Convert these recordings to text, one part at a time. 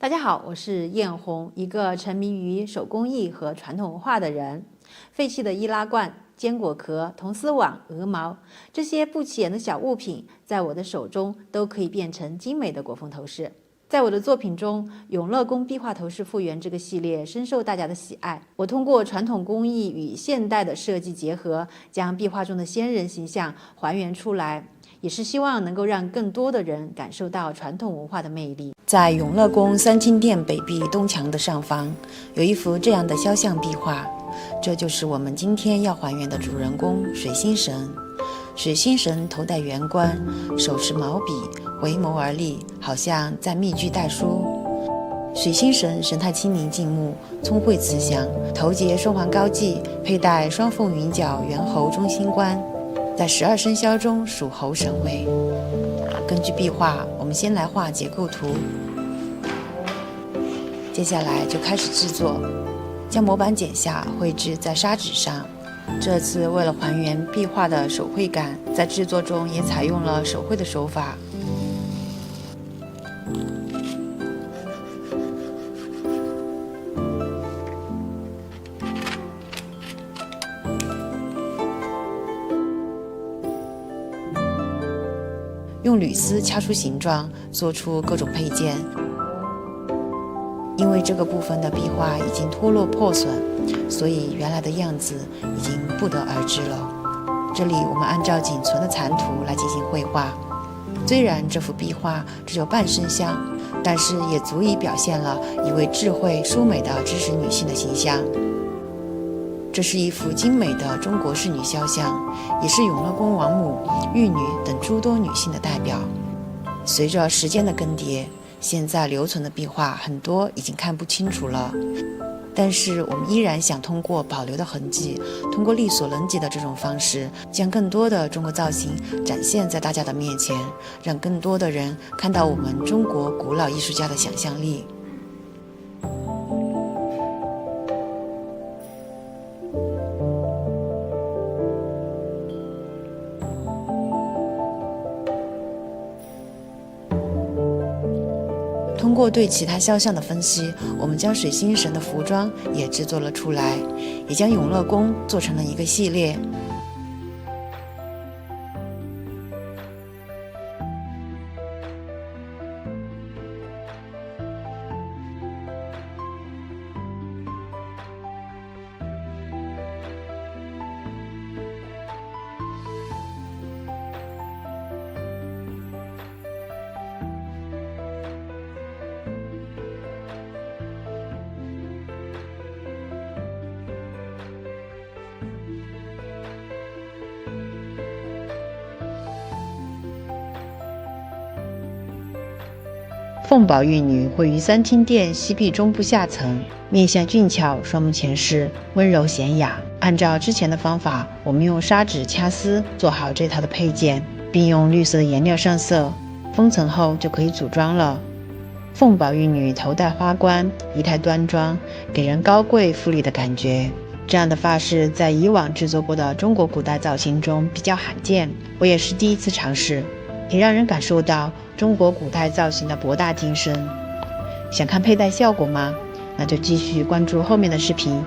大家好，我是艳红，一个沉迷于手工艺和传统文化的人。废弃的易拉罐、坚果壳、铜丝网、鹅毛，这些不起眼的小物品，在我的手中都可以变成精美的果风头饰。在我的作品中，永乐宫壁画头饰复原这个系列深受大家的喜爱。我通过传统工艺与现代的设计结合，将壁画中的先人形象还原出来，也是希望能够让更多的人感受到传统文化的魅力。在永乐宫三清殿北壁东墙的上方，有一幅这样的肖像壁画，这就是我们今天要还原的主人公水星神。水星神头戴圆冠，手持毛笔，回眸而立，好像在密句代书。水星神神态清明静穆，聪慧慈祥，头结双环高髻，佩戴双凤云角猿猴中心冠，在12生肖中属猴神位。根据壁画，我们先来画结构图，接下来就开始制作，将模板剪下，绘制在砂纸上。这次为了还原壁画的手绘感，在制作中也采用了手绘的手法。用铝丝掐出形状，做出各种配件。因为这个部分的壁画已经脱落破损，所以原来的样子已经不得而知了。这里我们按照仅存的残图来进行绘画。虽然这幅壁画只有半身像，但是也足以表现了一位智慧淑美的知识女性的形象。这是一幅精美的中国仕女肖像，也是永乐宫王母、玉女等诸多女性的代表。随着时间的更迭，现在留存的壁画很多已经看不清楚了，但是我们依然想通过保留的痕迹，通过力所能及的这种方式，将更多的中国造型展现在大家的面前，让更多的人看到我们中国古老艺术家的想象力。通过对其他肖像的分析，我们将水星神的服装也制作了出来，也将永乐宫做成了一个系列。凤宝玉女位于三清殿西壁中部下层，面相俊俏，双目前视，温柔娴雅。按照之前的方法，我们用砂纸掐丝做好这套的配件，并用绿色的颜料上色，封层后就可以组装了。凤宝玉女头戴花冠，仪态端庄，给人高贵富丽的感觉。这样的发饰在以往制作过的中国古代造型中比较罕见，我也是第一次尝试，也让人感受到中国古代造型的博大精深。想看佩戴效果吗？那就继续关注后面的视频。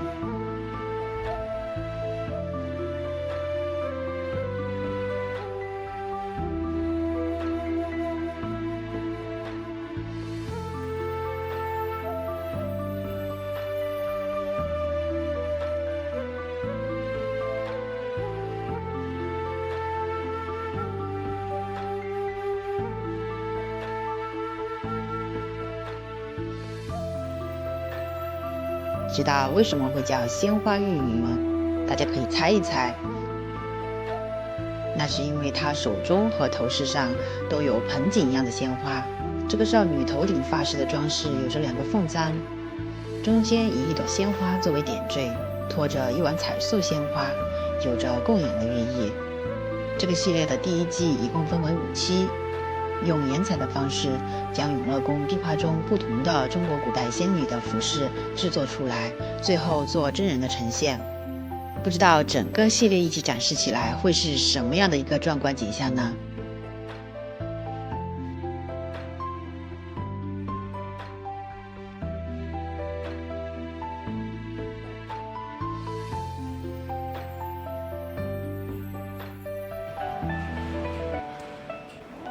知道为什么会叫鲜花玉女吗？大家可以猜一猜。那是因为她手中和头饰上都有盆景一样的鲜花。这个少女头顶发饰的装饰有着2个凤簪，中间以一朵鲜花作为点缀，托着一碗彩素鲜花，有着供养的寓意。这个系列的第1季一共分为5期，用颜彩的方式将永乐宫壁画中不同的中国古代仙女的服饰制作出来，最后做真人的呈现。不知道整个系列一起展示起来会是什么样的一个壮观景象呢？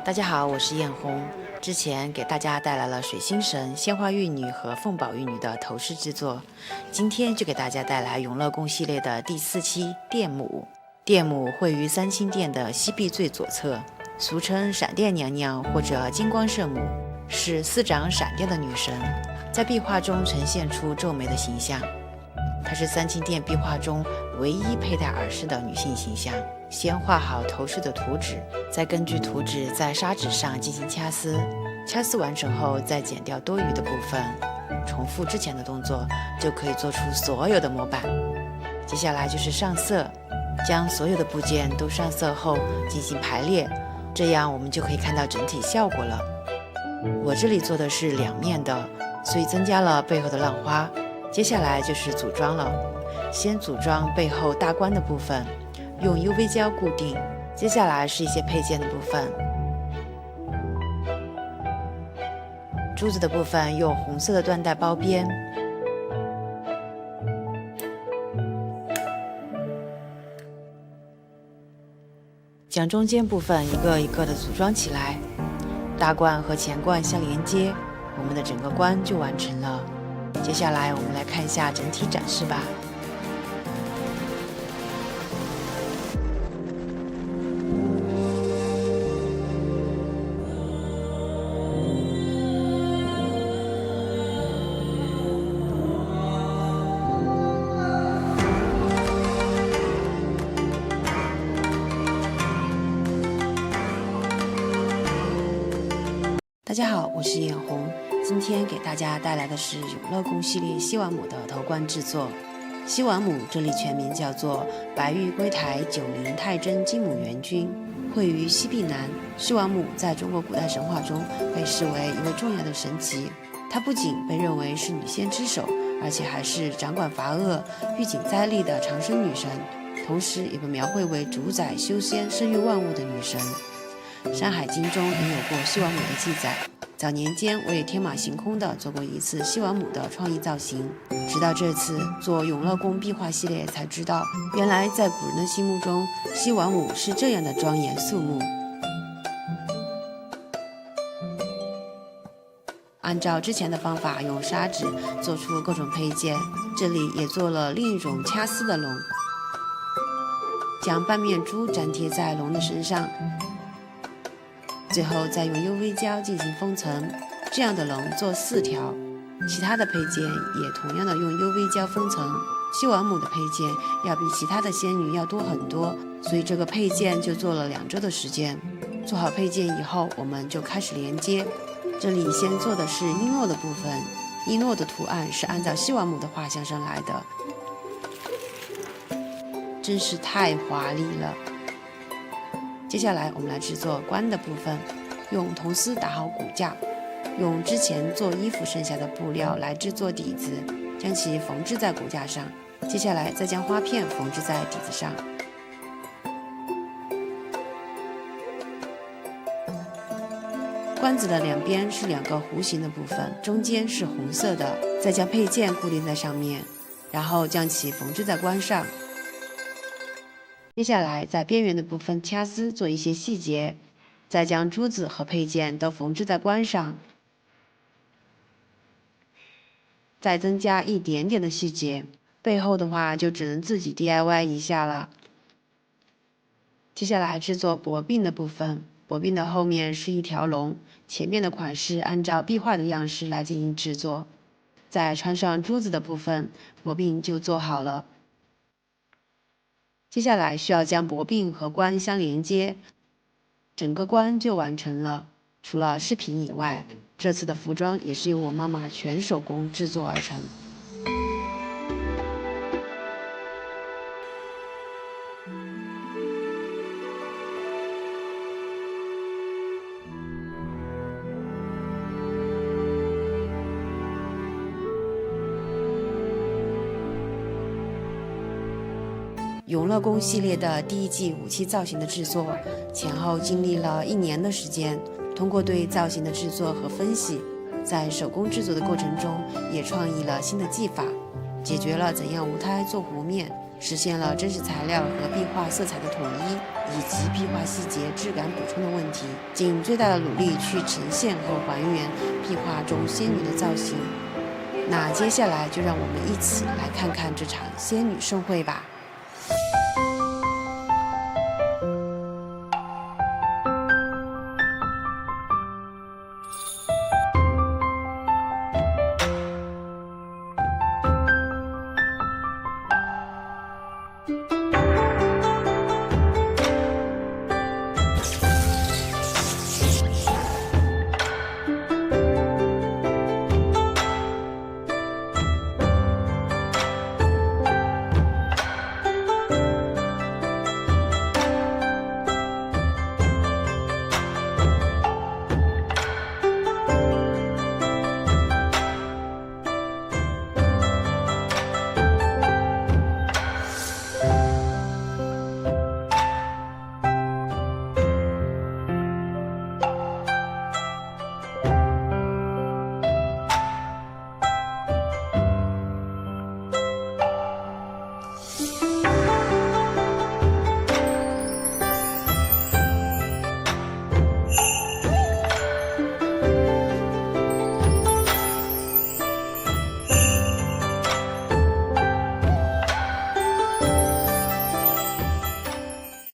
大家好，我是艳红。之前给大家带来了水星神、鲜花玉女和凤宝玉女的头饰制作，今天就给大家带来永乐宫系列的第4期电母。电母绘于三清殿的西壁最左侧，俗称闪电娘娘或者金光圣母，是司掌闪电的女神，在壁画中呈现出皱眉的形象。她是三清殿壁画中唯一佩戴耳饰的女性形象。先画好头饰的图纸，再根据图纸在砂纸上进行掐丝，掐丝完成后再剪掉多余的部分，重复之前的动作，就可以做出所有的模板。接下来就是上色，将所有的部件都上色后进行排列，这样我们就可以看到整体效果了。我这里做的是2面的，所以增加了背后的浪花。接下来就是组装了，先组装背后大冠的部分，用 UV 胶固定。接下来是一些配件的部分，珠子的部分用红色的缎带包边，将中间部分一个一个的组装起来，大冠和前冠相连接，我们的整个冠就完成了。接下来我们来看一下整体展示吧。大家好，我是艳红，今天给大家带来的是永乐宫系列西王母的头冠制作。西王母这里全名叫做白玉龟台九灵太真金母元君，绘于西壁南。西王母在中国古代神话中被视为一位重要的神祇，她不仅被认为是女仙之首，而且还是掌管罚恶、预警灾厉的长生女神，同时也被描绘为主宰修仙、生育万物的女神。《山海经》中也有过西王母的记载。早年间，我也天马行空地做过一次西王母的创意造型，直到这次做永乐宫壁画系列才知道，原来在古人的心目中，西王母是这样的庄严肃穆。按照之前的方法，用砂纸做出各种配件，这里也做了另一种掐丝的龙，将半面珠粘贴在龙的身上。最后再用 UV 胶进行封层，这样的龙做4条，其他的配件也同样的用 UV 胶封层。西王母的配件要比其他的仙女要多很多，所以这个配件就做了2周的时间。做好配件以后，我们就开始连接。这里先做的是璎珞的部分，璎珞的图案是按照西王母的画像上来的，真是太华丽了。接下来我们来制作冠的部分，用铜丝打好骨架，用之前做衣服剩下的布料来制作底子，将其缝制在骨架上。接下来再将花片缝制在底子上。冠子的2边是2个弧形的部分，中间是红色的，再将配件固定在上面，然后将其缝制在冠上。接下来在边缘的部分掐丝做一些细节，再将珠子和配件都缝制在冠上，再增加一点点的细节，背后的话就只能自己 DIY 一下了。接下来制作脖鬓的部分，脖鬓的后面是一条龙，前面的款式按照壁画的样式来进行制作。再穿上珠子的部分，脖鬓就做好了。接下来需要将脖鬓和冠相连接，整个冠就完成了。除了饰品以外，这次的服装也是由我妈妈全手工制作而成。永乐宫系列的第1季武器造型的制作，前后经历了1年的时间。通过对造型的制作和分析，在手工制作的过程中，也创意了新的技法，解决了怎样无胎做弧面，实现了真实材料和壁画色彩的统一，以及壁画细节质感补充的问题，尽最大的努力去呈现和还原壁画中仙女的造型。那接下来就让我们一起来看看这场仙女盛会吧。